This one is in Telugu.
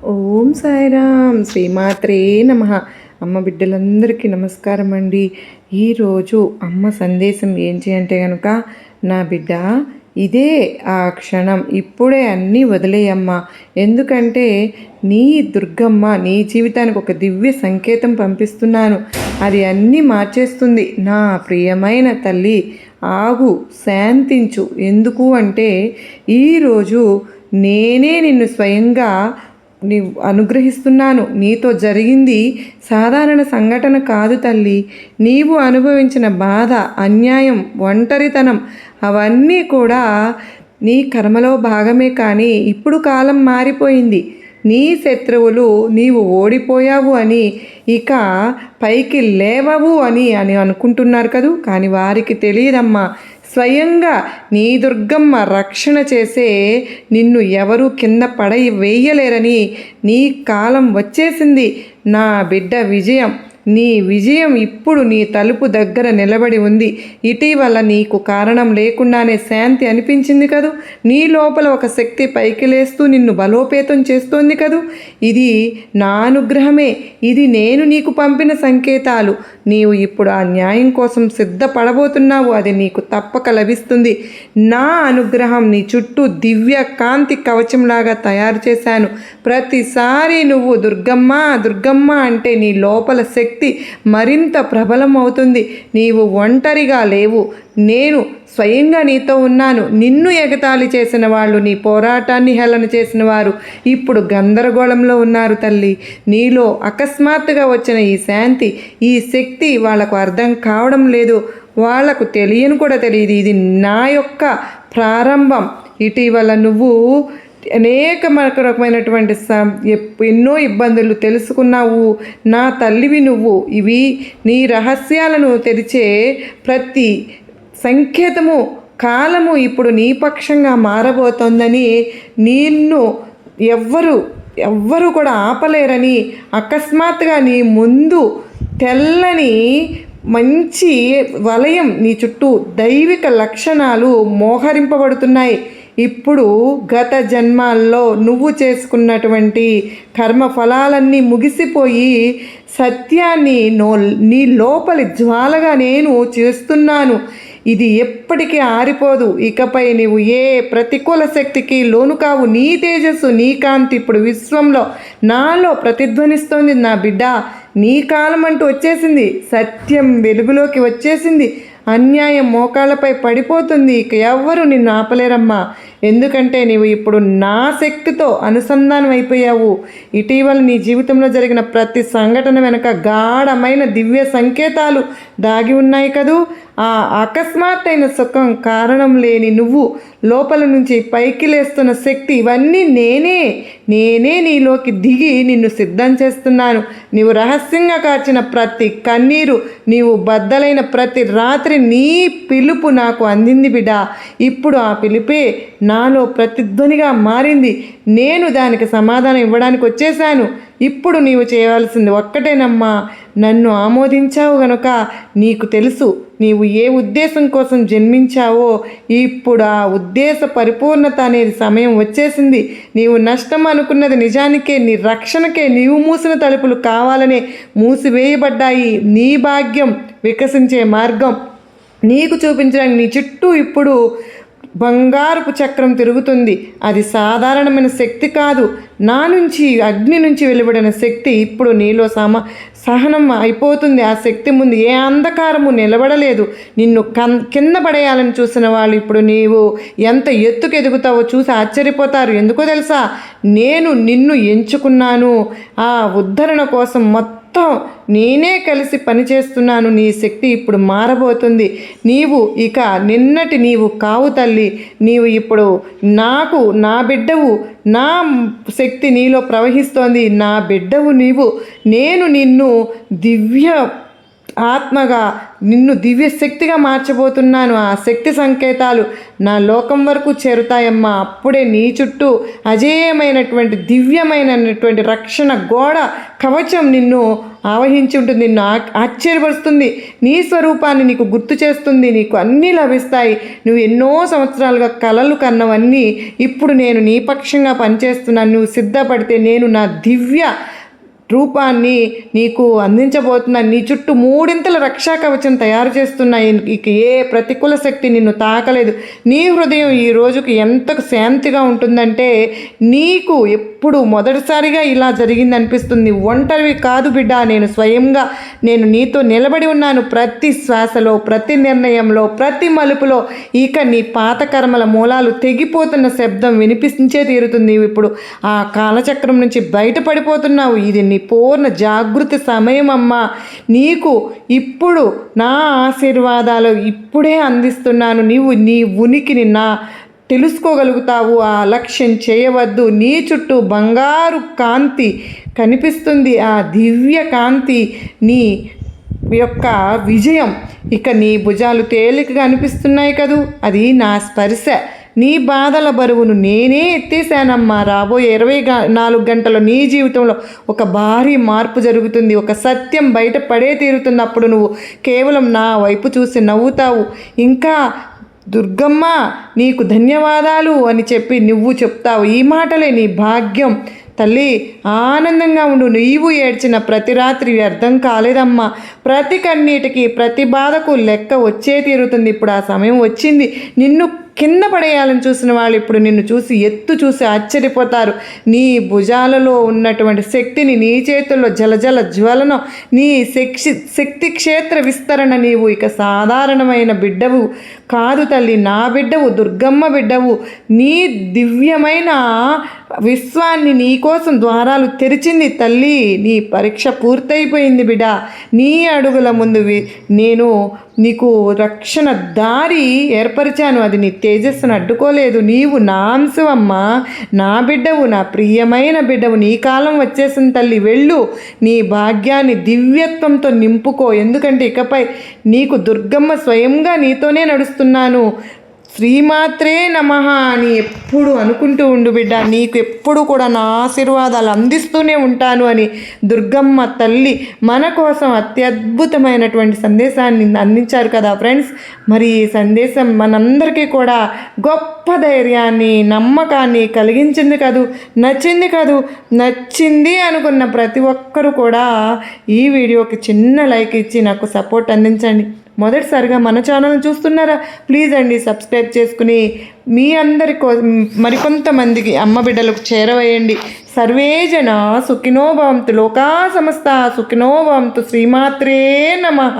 ఓం సాయిరామ్ శ్రీమాత్రే నమః. అమ్మ బిడ్డలందరికీ నమస్కారం అండి. ఈరోజు అమ్మ సందేశం ఏంటి అంటే కనుక, నా బిడ్డ ఇదే ఆ క్షణం, ఇప్పుడే అన్నీ వదిలేయమ్మా. ఎందుకంటే నీ దుర్గమ్మ నీ జీవితానికి ఒక దివ్య సంకేతం పంపిస్తున్నాను. అది అన్నీ మార్చేస్తుంది. నా ప్రియమైన తల్లి ఆగు, శాంతించు. ఎందుకు అంటే ఈరోజు నేనే నిన్ను స్వయంగా అనుగ్రహిస్తున్నాను. నీతో జరిగింది సాధారణ సంఘటన కాదు తల్లి. నీవు అనుభవించిన బాధ, అన్యాయం, ఒంటరితనం అవన్నీ కూడా నీ కర్మలో భాగమే. కానీ ఇప్పుడు కాలం మారిపోయింది. నీ శత్రువులు నీవు ఓడిపోయావు అని, ఇక పైకి లేవవు అని అనుకుంటున్నారు కదూ. కానీ వారికి తెలియదమ్మా, స్వయంగా నీ దుర్గమ్మ రక్షణ చేసే నిన్ను ఎవరూ కింద వేయలేరని నీ కాలం వచ్చేసింది. నా బిడ్డ విజయం, నీ విజయం ఇప్పుడు నీ తలుపు దగ్గర నిలబడి ఉంది. ఇటీవల నీకు కారణం లేకుండానే శాంతి అనిపించింది కదూ. నీ లోపల ఒక శక్తి పైకి లేస్తూ నిన్ను బలోపేతం చేస్తోంది కదూ. ఇది నా అనుగ్రహమే. ఇది నేను నీకు పంపిన సంకేతాలు. నీవు ఇప్పుడు ఆ న్యాయం కోసం సిద్ధపడబోతున్నావు. అది నీకు తప్పక లభిస్తుంది. నా అనుగ్రహం నీ చుట్టూ దివ్య కాంతి కవచంలాగా తయారు చేశాను. ప్రతిసారి నువ్వు దుర్గమ్మ దుర్గమ్మ అంటే నీ లోపల శక్తి మరింత ప్రబలం అవుతుంది. నీవు ఒంటరిగా లేవు. నేను స్వయంగా నీతో ఉన్నాను. నిన్ను ఎగతాళి చేసిన వాళ్ళు, నీ పోరాటాన్ని హేళన చేసిన వారు ఇప్పుడు గందరగోళంలో ఉన్నారు తల్లి. నీలో అకస్మాత్తుగా వచ్చిన ఈ శాంతి, ఈ శక్తి వాళ్ళకు అర్థం కావడం లేదు. వాళ్లకు తెలియను కూడా తెలియదు. ఇది నా యొక్క ప్రారంభం. ఇటీవల నువ్వు అనేక రకమైనటువంటి ఎన్నో ఇబ్బందులు తెలుసుకున్నావు. నా తల్లివి నువ్వు. ఇవి నీ రహస్యాలను తెరిచే ప్రతి సంకేతము, కాలము ఇప్పుడు నీ పక్షంగా మారబోతోందని, నిన్ను ఎవ్వరు కూడా ఆపలేరని, అకస్మాత్తుగా నీ ముందు తెల్లని మంచి వలయం, నీ చుట్టూ దైవిక లక్షణాలు మోహరింపబడుతున్నాయి. ఇప్పుడు గత జన్మాల్లో నువ్వు చేసుకున్నటువంటి కర్మ ఫలాలన్నీ ముగిసిపోయి సత్యాన్ని నీ లోపలి జ్వాలగా నేను చేస్తున్నాను. ఇది ఎప్పటికీ ఆరిపోదు. ఇకపై నీవు ఏ ప్రతికూల శక్తికి లోను కావు. నీ తేజస్సు, నీ కాంతి ఇప్పుడు విశ్వంలో నాలో ప్రతిధ్వనిస్తోంది. నా బిడ్డ, నీ కాలం అంటూ వచ్చేసింది. సత్యం వెలుగులోకి వచ్చేసింది. అన్యాయం మోకాళ్ళపై పడిపోతుంది. ఇక ఎవ్వరూ నిన్ను ఆపలేరమ్మా. ఎందుకంటే నీవు ఇప్పుడు నా శక్తితో అనుసంధానం అయిపోయావు. ఇటీవల నీ జీవితంలో జరిగిన ప్రతి సంఘటన వెనుక గాఢమైన దివ్య సంకేతాలు దాగి ఉన్నాయి కదూ. ఆ అకస్మాత్తైన సుఖం, కారణం లేని నువ్వు, లోపల నుంచి పైకి లేస్తున్న శక్తి, ఇవన్నీ నేనే నీలోకి దిగి నిన్ను సిద్ధం చేస్తున్నాను. నీవు రహస్యంగా కార్చిన ప్రతి కన్నీరు, నీవు బద్దలైన ప్రతి రాత్రి నీ పిలుపు నాకు అందింది బిడ్డ. ఇప్పుడు ఆ పిలుపే నాలో ప్రతిధ్వనిగా మారింది. నేను దానికి సమాధానం ఇవ్వడానికి వచ్చేసాను. ఇప్పుడు నీవు చేయవలసింది ఒక్కటేనమ్మా. నన్ను ఆమోదించావు గనుక నీకు తెలుసు నీవు ఏ ఉద్దేశం కోసం జన్మించావో. ఇప్పుడు ఆ ఉద్దేశ పరిపూర్ణత అనేది సమయం వచ్చేసింది. నీవు నష్టం అనుకున్నది నిజానికే, నీ రక్షణకే నీవు మూసిన తలుపులు కావాలనే మూసివేయబడ్డాయి. నీ భాగ్యం వికసించే మార్గం నీకు చూపించడానికి నీ చుట్టూ ఇప్పుడు బంగారపు చక్రం తిరుగుతుంది. అది సాధారణమైన శక్తి కాదు. నా నుంచి, అగ్ని నుంచి వెలువడిన శక్తి ఇప్పుడు నీలో సహనం అయిపోతుంది. ఆ శక్తి ముందు ఏ అంధకారము నిలబడలేదు. నిన్ను కింద పడేయాలని చూసిన వాళ్ళు ఇప్పుడు నీవు ఎంత ఎత్తుకు ఎదుగుతావో చూసి ఆశ్చర్యపోతారు. ఎందుకో తెలుసా, నేను నిన్ను ఎంచుకున్నాను. ఆ ఉద్ధరణ కోసం మొత్తం నేనే కలిసి పనిచేస్తున్నాను. నీ శక్తి ఇప్పుడు మారబోతుంది. నీవు ఇక నిన్నటి నీవు కావు తల్లి. నీవు ఇప్పుడు నా బిడ్డవు. నా శక్తి నీలో ప్రవహిస్తోంది. నా బిడ్డవు నీవు. నేను నిన్ను దివ్య ఆత్మగా నిన్ను దివ్యశక్తిగా మార్చబోతున్నాను. ఆ శక్తి సంకేతాలు నా లోకం వరకు చేరుతాయమ్మా. అప్పుడే నీ చుట్టూ అజేయమైనటువంటి దివ్యమైనటువంటి రక్షణ గోడ కవచం నిన్ను ఆవహించి ఉంటుంది. నిన్ను ఆశ్చర్యపరుస్తుంది. నీ స్వరూపాన్ని నీకు గుర్తు చేస్తుంది. నీకు అన్నీ లభిస్తాయి. నువ్వు ఎన్నో సంవత్సరాలుగా కలలు కన్నవన్నీ ఇప్పుడు నేను నీ పక్షంగా పనిచేస్తున్నాను. నువ్వు సిద్ధపడితే నేను నా దివ్య రూపాన్ని నీకు అందించబోతున్నాను. నీ చుట్టూ 3 రక్షా కవచం తయారు చేస్తున్నాయి. ఇక ఏ ప్రతికూల శక్తి నిన్ను తాకలేదు. నీ హృదయం ఈ రోజుకి ఎంత శాంతిగా ఉంటుందంటే నీకు ఎప్పుడు మొదటిసారిగా ఇలా జరిగింది అనిపిస్తుంది. ఒంటరివి కాదు బిడ్డ, నేను స్వయంగా నేను నీతో నిలబడి ఉన్నాను. ప్రతి శ్వాసలో, ప్రతి నిర్ణయంలో, ప్రతి మలుపులో ఇక నీ పాత కర్మల మూలాలు తెగిపోతున్న శబ్దం వినిపించే తీరుతుంది. ఇప్పుడు ఆ కాలచక్రం నుంచి బయటపడిపోతున్నావు. ఇది నీ పూర్ణ జాగృతి సమయం అమ్మా. నీకు ఇప్పుడు నా ఆశీర్వాదాలు ఇప్పుడే అందిస్తున్నాను. నీవు నీ ఉనికిని తెలుసుకోగలుగుతావు. ఆ లక్ష్యం చేయవద్దు. నీ చుట్టూ బంగారు కాంతి కనిపిస్తుంది. ఆ దివ్య కాంతి నీ యొక్క విజయం. ఇక నీ భుజాలు తేలికగా అనిపిస్తున్నాయి కదూ, అది నా స్పర్శ. నీ బాధల బరువును నేనే ఎత్తేసానమ్మా. రాబోయే 24 గంటల నీ జీవితంలో ఒక భారీ మార్పు జరుగుతుంది. ఒక సత్యం బయటపడే తీరుతుంది. అప్పుడు నువ్వు కేవలం నా వైపు చూసి నవ్వుతావు. ఇంకా దుర్గమ్మ నీకు ధన్యవాదాలు అని చెప్పి నువ్వు చెప్తావు. ఈ మాటలే నీ భాగ్యం. తల్లి ఆనందంగా ఉండు. నీవు ఏడ్చిన ప్రతి రాత్రి వ్యర్థం కాలేదమ్మా. ప్రతి కన్నీటికి, ప్రతి బాధకు లెక్క వచ్చే తీరుతుంది. ఇప్పుడు ఆ సమయం వచ్చింది. నిన్ను కింద పడేయాలని చూసిన వాళ్ళు ఇప్పుడు నిన్ను చూసి ఎత్తు చూసి ఆశ్చర్యపోతారు. నీ భుజాలలో ఉన్నటువంటి శక్తిని, నీ చేతుల్లో జలజల జ్వలనం, నీ శక్తి క్షేత్ర విస్తరణ. నీవు ఇక సాధారణమైన బిడ్డవు కాదు తల్లి, నా బిడ్డవు, దుర్గమ్మ బిడ్డవు. నీ దివ్యమైన విశ్వాన్ని నీకోసం ద్వారాలు తెరిచింది తల్లి. నీ పరీక్ష పూర్తయిపోయింది బిడ్డ. నీ అడుగుల ముందు నేను నీకు రక్షణ దారి ఏర్పరిచాను. అది నీ తేజస్సును అడ్డుకోలేదు. నీవు నా అంశవమ్మా, నా బిడ్డవు, నా ప్రియమైన బిడ్డవు. నీ కాలం వచ్చేసిన తల్లి. వెళ్ళు, నీ భాగ్యాన్ని దివ్యత్వంతో నింపుకో. ఎందుకంటే ఇకపై నీకు దుర్గమ్మ స్వయంగా నీతోనే నడుస్తున్నాను. శ్రీమాత్రే నమః అని ఎప్పుడు అనుకుంటూ ఉండు బిడ్డ. నీకు ఎప్పుడు కూడా నా ఆశీర్వాదాలు అందిస్తూనే ఉంటాను అని దుర్గమ్మ తల్లి మన కోసం అత్యద్భుతమైనటువంటి సందేశాన్ని అందించారు కదా ఫ్రెండ్స్. మరి ఈ సందేశం మనందరికీ కూడా గొప్ప ధైర్యాన్ని, నమ్మకాన్ని కలిగించింది కదూ, నచ్చింది కదూ. నచ్చింది అనుకున్న ప్రతి ఒక్కరూ కూడా ఈ వీడియోకి చిన్న లైక్ ఇచ్చి నాకు సపోర్ట్ అందించండి. మొదటిసారిగా మన ఛానల్ని చూస్తున్నారా? ప్లీజ్ అండి సబ్స్క్రైబ్ చేసుకుని మీ అందరి మరికొంతమందికి అమ్మ బిడ్డలకు చేరవేయండి. సర్వేజన సుఖినో భవంతు, లోకా సమస్త సుఖినో భవంతు. శ్రీమాత్రే నమః.